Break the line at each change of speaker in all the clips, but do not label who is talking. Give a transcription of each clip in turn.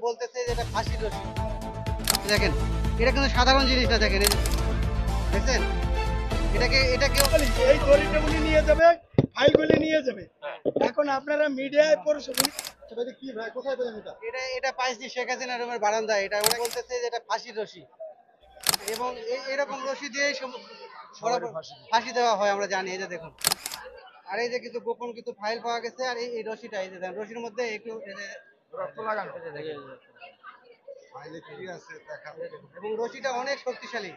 বলতেছে যে এটা ফাঁসির রশি। দেখেন এটা কিন্তু সাধারণ জিনিস না, দেখেন এই যে, দেখছেন এটা কেউ
এই দড়িটা উনি নিয়ে যাবে, ফাইলগুলি নিয়ে যাবে। এখন আপনারা মিডিয়ায় পরিশোধন কি ভাই, কোথায় পেলেন এটা?
এটা পাইছি শেখ হাসিনা রুমের বারান্দায়। এটা ওরা বলতেছে যে এটা ফাঁসির রশি, এবং এরকম রশি দিয়েই বরাবর ফাঁসি দেওয়া হয়, আমরা জানি। এই যে দেখুন, আর এই যে কিছু গোপন কিছু ফাইল পাওয়া গেছে, আর এই রশিটা, এই যে দেখেন রশির মধ্যে একটু এই যে রক্ত লাগানো, এই যে দেখেন ফাইলে কি আছে দেখা, এবং রশিটা অনেক শক্তিশালী।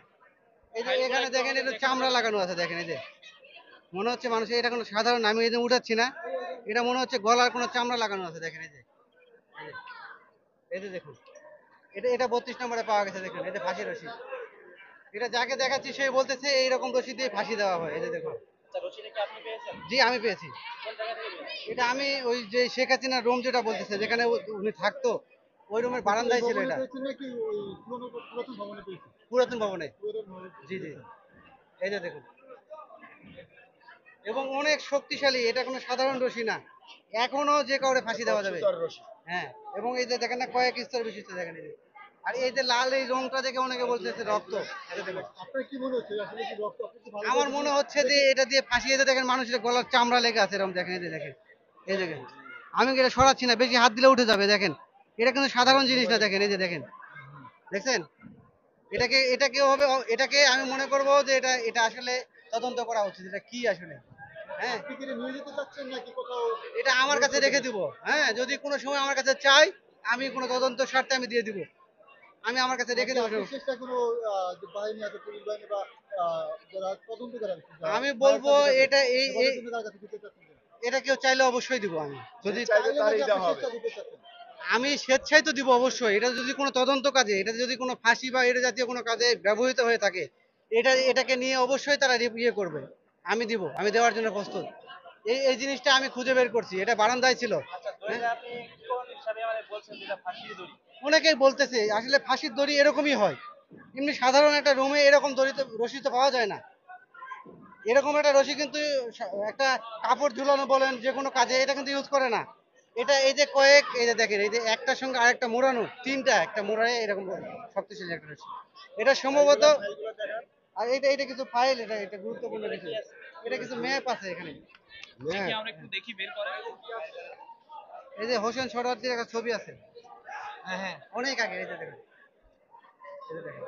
এই যে এখানে দেখেন এটা চামড়া লাগানো আছে, দেখেন এই যে মনে হচ্ছে মানুষের, এটা কোনো সাধারণ, আমি এই যে উঠাচ্ছি না, এটা মনে হচ্ছে গলার কোনো চামড়া লাগানো আছে, দেখেন এই যে এই যে দেখুন, এটা 32 নম্বরে পাওয়া গেছে, দেখুন এই যে ফাঁসি রশি। এটা যাকে দেখাচ্ছি সে বলতেছে এইরকম রশি দিয়ে ফাঁসি দেওয়া হয়। এই যে দেখুন, জি আমি পেয়েছি। এটা আমি ওই যে শেখ হাসিনার রুম যেটা বলতেছে, যেখানে উনি থাকতো, ওই রুমের বারান্দায় ছিল এটা, পুরাতন ভবনে। জি জি, এই যে দেখুন, এবং অনেক শক্তিশালী, এটা কোনো সাধারণ রশি না, এখনো যে কাউরে ফাঁসি দেওয়া যাবে। হ্যাঁ, এবং এই যে দেখেন না কয়েক স্তর বিশিষ্ট, দেখেন এই যে, আর এই যে লাল এই রংটা দেখে অনেকে বলতেছে রক্ত।
আপনার কি মনে হচ্ছে আসলে কি রক্ত? আপনি কি ভালো
আমার মনে হচ্ছে যে এটা দিয়ে ফাঁসিয়ে দিয়ে, দেখেন মানুষের গলার চামড়া লেগে আছে এরকম, দেখেন এই যে দেখেন, এই দেখেন আমি এটা সরাচ্ছি না, বেশি হাত দিলে উঠে যাবে। দেখেন এটা কিন্তু সাধারণ জিনিস না, দেখেন এই যে দেখেন, দেখছেন এটাকে হবে, এটাকে আমি মনে করব যে এটা আসলে তদন্ত করা উচিত, এটা কি আসলে। হ্যাঁ,
আপনি কি নিয়ে যেতে চাচ্ছেন নাকি কোথাও?
এটা আমার কাছে রেখে দিব। হ্যাঁ, যদি কোনো সময় আমার কাছে চাই, আমি কোনো তদন্ত স্বার্থে আমি দিয়ে দিব, আমি আমার কাছে রেখে দেবো।
চেষ্টা কোনো যে বাহিনী আছে, পুলিশ বাহিনী বা যারা তদন্ত করে,
আমি বলবো এটা
তার কাছে দিতে চাচ্ছেন?
এটা কেউ চাইলে অবশ্যই দিব। আমি যদি
চাইলে তারই দেওয়া হবে। দিতে চাচ্ছেন?
আমি স্বেচ্ছায় তো দিব অবশ্যই। এটা যদি কোনো তদন্ত কাজে, এটা যদি কোনো ফাঁসি বা এটা জাতীয় কোনো কাজে ব্যবহৃত হয়ে থাকে, এটাকে নিয়ে অবশ্যই তারা ইয়ে করবে। আমি দিব, আমি দেওয়ার জন্য প্রস্তুত। এই জিনিসটা আমি খুঁজে বের করছি, এটা বারান্দায় ছিল। অনেকেই বলতেছে আসলে ফাঁসির দড়ি এরকমই হয়, এমনি সাধারণ একটা রুমে এরকম দড়ি তো, রশি তো পাওয়া যায় না। এরকম একটা রশি কিন্তু একটা কাপড় ঝুলানো বলেন যে কোনো কাজে এটা কিন্তু ইউজ করে না। এটা এই যে কয়েক, এই যে দেখেন, এই যে একটার সঙ্গে আরেকটা মোড়ানো, তিনটা একটা মোড়ায় এরকম শক্তিশালী একটা রশি। এটা সম্ভবত, আর এটা কিছু ফাইল, এটা গুরুত্বপূর্ণ কিছু, এটা কিছু ম্যাপ আছে এখানে। এই যে হোসেন সরওয়ার্দীর একটা ছবি আছে, হ্যাঁ হ্যাঁ, অনেক আগে। এই যে দেখেন, এই যে দেখেন,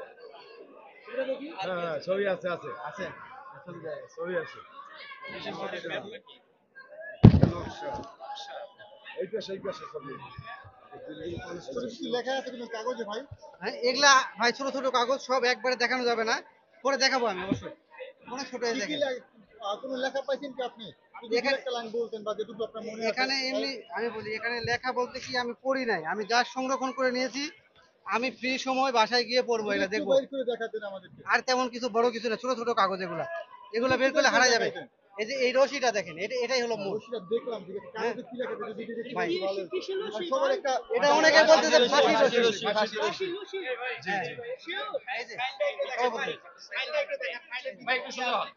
হ্যাঁ, ছবি আছে আছে
আছে
ছবি আছে। এইটা সেই পাশে ছবি। লেখা আছে কোনো কাগজে ভাই?
হ্যাঁ, এগুলা ভাই ছোট ছোট কাগজ, সব একবারে দেখানো যাবে না, পরে দেখাবো আমি অবশ্যই। অনেক ছোট, এই দেখেন
কোনো লেখা পাইছেন কি আপনি?
এখানে,
একটা লাইন বলতেন বা যেটুকু আপনার মনে আছে।
এখানে এমনি আমি বলি, এখানে লেখা বলতে কি, আমি পড়ি নাই, আমি যা সংরক্ষণ করে নিয়েছি, আমি ফ্রি সময় বাসায় গিয়ে পড়বো, এটা দেখবো।
বের করে দেখাতেন আমাদেরকে।
আর তেমন কিছু বড় কিছু না, ছোট ছোট কাগজ এগুলা, এগুলা বের করলে হারা যাবে। এই যে এই রশিটা দেখেন, এটাই হলো মূল।
রশিটা দেখলাম, ঠিক আছে, কাগজে কি লেখা আছে যদি দেখি
ভাই,
ভালো হতো। সবার একটা
এটা অনেকে বলতেছে ফাঁসির রশি।
ফাঁসির রশি।
জি জি, এই যে ও বলতে,
ভাই একটু শুনুন।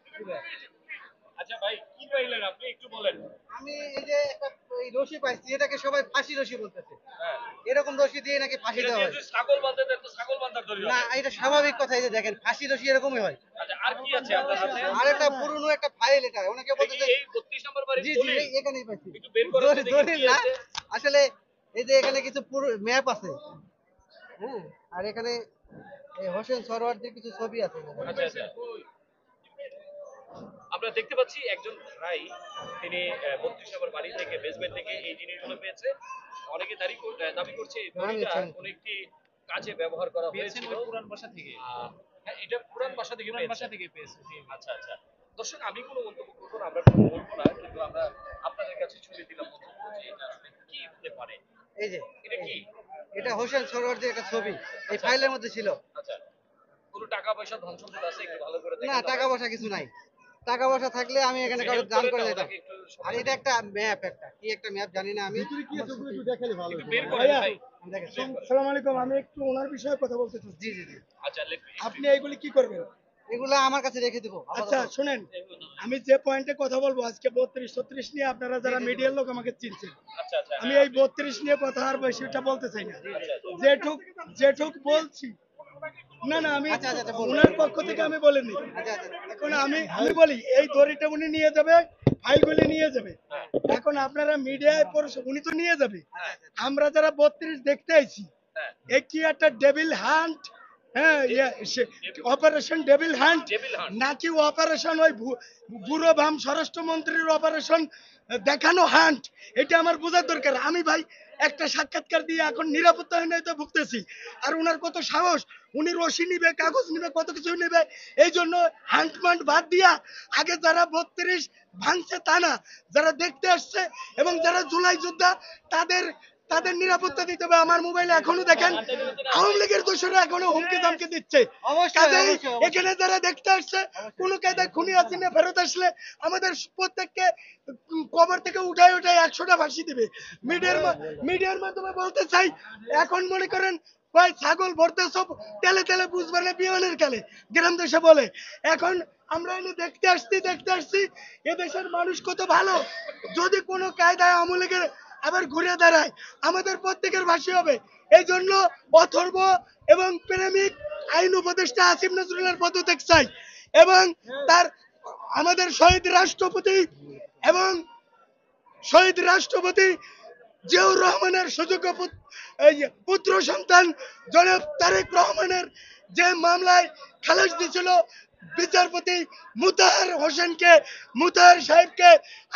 আচ্ছা ভাই, কি পাইলেন আপনি একটু বলেন।
আমি এই যে একটা এই রশি পাইছি, এটাকে সবাই ফাঁসি রশি বলতেছে।
হ্যাঁ,
এরকম রশি দিয়ে নাকি ফাঁসি
এটা
দেওয়া
দিয়ে
হয়।
যদি ছাগল বাঁধতে দেন তো ছাগল বাঁধার দড়ি
না,
হবে।
এটা স্বাভাবিক কথা। এই যে দেখেন, ফাঁসি রশি এরকমই হয়।
আচ্ছা, আর কি আছে আপনার হাতে?
আর একটা পুরনো একটা ফাইল, এটা অনেকে বলতেছে,
এই 32 নম্বর বাড়ির
জি জি
দলিল
এখানেই পাইছি।
একটু বের করেন তো দেখি
দলিল
কি
না,
আছে।
আসলে এই যে এখানে কিছু পুরো ম্যাপ আছে। হ্যাঁ, আর এখানে এই হোসেন সরওয়ার্দীর কিছু ছবি আছে।
আচ্ছা আচ্ছা, আমরা দেখতে পাচ্ছি একজন ভাই, তিনি 32 নম্বর বাড়ি থেকে, বেসমেন্ট থেকে এই জিনিসগুলো পেয়েছে। অনেকে দাবি করছে এই দড়িটা কোন একটি কাজে ব্যবহার করা হয়েছিল পুরান বাসা থেকে। হ্যাঁ, এটা পুরান বাসা থেকে পেয়েছে। আচ্ছা আচ্ছা, দর্শক আমি কোনো মন্তব্য করবো না, আমরা কোনো বলবো না, কিন্তু আমরা আপনাদের কাছে ছুড়ে দিলাম মন্তব্য যে এটা আসলে কি হতে পারে।
এই যে
এটা কি?
এটা হোসেন সরওয়ার্দীর একটা ছবি, এই ফাইলের মধ্যে ছিল।
আচ্ছা, কোনো টাকা পয়সা ধন সম্পদ আছে একটু ভালো করে
না,
দেখেন।
টাকা পয়সা কিছু নাই। টাকা পয়সা থাকলে আমি এখানে কারো দান করে দিতাম। আর এটা একটা ম্যাপ, একটা কি একটা ম্যাপ জানি না আমি।
ভিতরে কি আছে ওগুলো একটু দেখালে ভালো হতো।
বের করেন ভাই।
দেখেন,
আসসালামু আলাইকুম, আমি একটু ওনার বিষয়ে কথা বলতে চাচ্ছি।
জি জি জি,
আচ্ছা,
আপনি এইগুলি কি করবেন?
এগুলো আমার কাছে রেখে দেবো
আচ্ছা শুনেন, আমি যে পয়েন্টে কথা বলবো আজকে 32-36 নিয়ে আপনারা যারা মিডিয়ার লোক আমাকে চিনছেন,
আচ্ছা আচ্ছা
আমি এই 32 নিয়ে কথা আর বেশিটা বলতে চাই না। যেটুক বলছি, না না আমি
আচ্ছা, আচ্ছা, বলুন।
ওনার পক্ষ থেকে আমি বলিনি।
আচ্ছা আচ্ছা
এখন আমি বলি এই দড়িটা উনি নিয়ে যাবে, ফাইলগুলি নিয়ে যাবে। এখন আপনারা মিডিয়ায় পড়ছে, উনি তো নিয়ে যাবে, আমরা যারা 32 দেখতে আইছি,
হ্যাঁ
এ কি একটা ডেভিল হান্ট, হ্যাঁ operation devil hunt
devil hunt
নাকি অপারেশন ওই বুড়ো বাম স্বরাষ্ট্রমন্ত্রীর অপারেশন দেখানো হান্ট, এটা আমার বোঝার দরকার। আমি ভাই একটা সাক্ষাৎকার দিয়ে এখন নিরাপত্তাহীনতায় ভুগতেছি, আর উনার কত সাহস, উনি রশি নিবে, কাগজ নিবে, কত কিছু নিবে। এই জন্য হান্ট মান্ট বাদ দিয়া আগে যারা 32 ভাঙছে তা না, যারা দেখতে আসছে এবং যারা জুলাই যোদ্ধা তাদের তাদের নিরাপত্তা দিতে হবে। আমার মোবাইলে এখনো দেখেন আওয়ামী লীগের দোষরা এখনো হুমকি দামকে দিচ্ছে।
অবশ্যই,
কাজেই
অবশ্যই, অবশ্যই।
এখানে যারা দেখতে আসছে কোনো কায়দায় খুনি হাসিনা ফেরত আসলে আমাদের প্রত্যেককে কবর থেকে উঠায় 100টা ফাঁসি দিবে। মিডিয়ার মাধ্যমে বলতে চাই, এখন মনে করেন ভাই ছাগল ভরতে সব তেলে তেলে বুঝবে না বিমানের কালে, গ্রাম দেশে বলে। এখন আমরা এনে দেখতে আসছি এদেশের মানুষ কত ভালো। যদি কোনো কায়দায় আওয়ামী লীগের আবার ঘুরে দাঁড়ায় আমাদের প্রত্যেকের ভাষী হবে। এই জন্য অথর্ব এবং প্রেমিক আইন উপদেষ্টা আসিফ নজরুলের পদত্যাগ চাই, এবং তার আমাদের শহীদ রাষ্ট্রপতি জিয়াউর রহমানের সুযোগ্য পুত্র সন্তান জনাব তারেক রহমানের যে মামলায় খালাস দিয়েছিল বিচারপতি মুতাহার সাহেবকে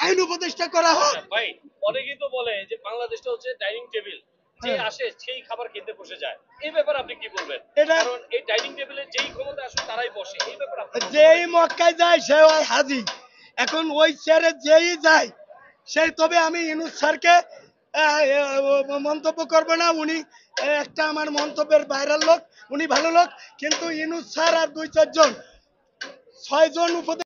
আইন উপদেষ্টা করা হোক।
ভাই অনেকেই তো বলে যে বাংলাদেশটা হচ্ছে ডাইনিং টেবিল, যে আসে সেই খাবার খেতে বসে যায়, এই ব্যাপারে আপনি কি বলবেন? কারণ এই ডাইনিং টেবিলে যেই ক্ষমতা আসে তারাই বসে, এই ব্যাপারে আপনি
যেই মক্কায় যায় সে হয় হাজি। এখন ওই চেয়ারে যেই যায় সেই, তবে আমি ইউনূস স্যারকে মন্তব্য করব না, উনি একটা আমার মন্তব্যের বাইরের লোক, উনি ভালো লোক, কিন্তু ইউনূস স্যার আর 2-4 জন 6 জন উপদেষ্টা